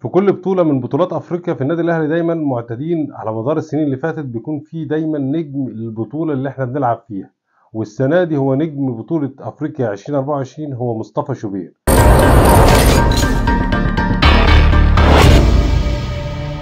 في كل بطولة من بطولات أفريقيا في النادي الأهلي دايما معتادين على مدار السنين اللي فاتت بيكون في دايما نجم البطولة اللي احنا بنلعب فيها. والسنة دي هو نجم بطولة أفريقيا 2024 هو مصطفى شوبير.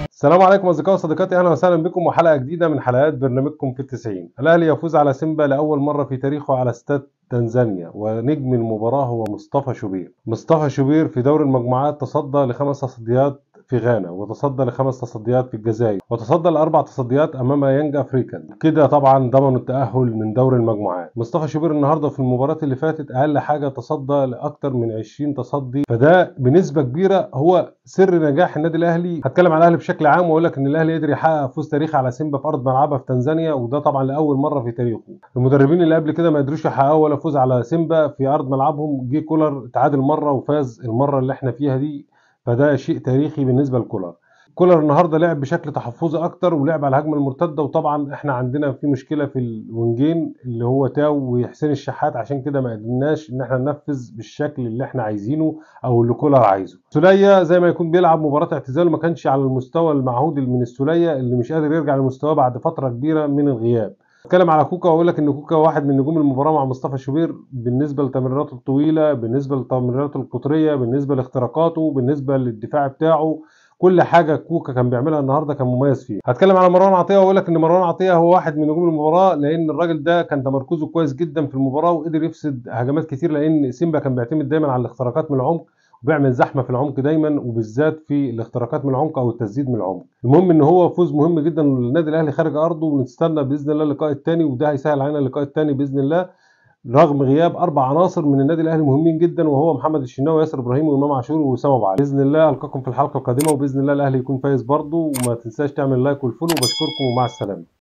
السلام عليكم أصدقائي وصديقاتي، أهلا وسهلا بكم وحلقة جديدة من حلقات برنامجكم في التسعين. الأهلي يفوز على سيمبا لأول مرة في تاريخه على استاد تنزانيا، ونجم المباراة هو مصطفى شوبير. مصطفى شوبير في دور المجموعات تصدى ل5 تصديات في غانا، وتصدى ل5 تصديات في الجزائر، وتصدى ل4 تصديات امام يانج افريكان. كده طبعا ضمنوا التاهل من دور المجموعات. مصطفى شوبير النهارده في المباراه اللي فاتت اقل حاجه تصدى لاكثر من 20 تصدي، فده بنسبه كبيره هو سر نجاح النادي الاهلي. هتكلم على الاهلي بشكل عام واقول لك ان الاهلي قدر يحقق فوز تاريخي على سيمبا في ارض ملعبها في تنزانيا، وده طبعا لاول مره في تاريخه. المدربين اللي قبل كده ما قدروش يحققوا ولا فوز على سيمبا في ارض ملعبهم. جه كولر تعادل مره وفاز المره اللي احنا فيها دي، فده شيء تاريخي بالنسبه لكولر. كولر النهارده لعب بشكل تحفظي اكتر ولعب على الهجمه المرتده، وطبعا احنا عندنا في مشكله في الوينجين اللي هو تاو وحسين الشحات، عشان كده ما قدرناش ان احنا ننفذ بالشكل اللي احنا عايزينه او اللي كولر عايزه. سولية زي ما يكون بيلعب مباراه اعتزال وما كانش على المستوى المعهود من السولية اللي مش قادر يرجع لمستواه بعد فتره كبيره من الغياب. اتكلم على كوكا واقول لك ان كوكا واحد من نجوم المباراه مع مصطفى شوبير، بالنسبه لتمريراته الطويله، بالنسبه لتمريراته القطريه، بالنسبه لاختراقاته، بالنسبه للدفاع بتاعه. كل حاجه كوكا كان بيعملها النهارده كان مميز فيها. هتكلم على مروان عطيه واقول لك ان مروان عطيه هو واحد من نجوم المباراه، لان الراجل ده كان تمركزه كويس جدا في المباراه وقدر يفسد هجمات كتير، لان سيمبا كان بيعتمد دايما على الاختراقات من العمق وبيعمل زحمه في العمق دايما، وبالذات في الاختراقات من العمق او التسديد من العمق. المهم ان هو فوز مهم جدا للنادي الاهلي خارج ارضه، ونستنى باذن الله اللقاء الثاني، وده هيسهل علينا اللقاء الثاني باذن الله، رغم غياب 4 عناصر من النادي الاهلي مهمين جدا، وهو محمد الشناوي وياسر ابراهيم وامام عاشور واسامه ابو علي. باذن الله القاكم في الحلقه القادمه، وباذن الله الاهلي يكون فايز برضه. وما تنساش تعمل لايك والفولو، وبشكركم ومع السلامه.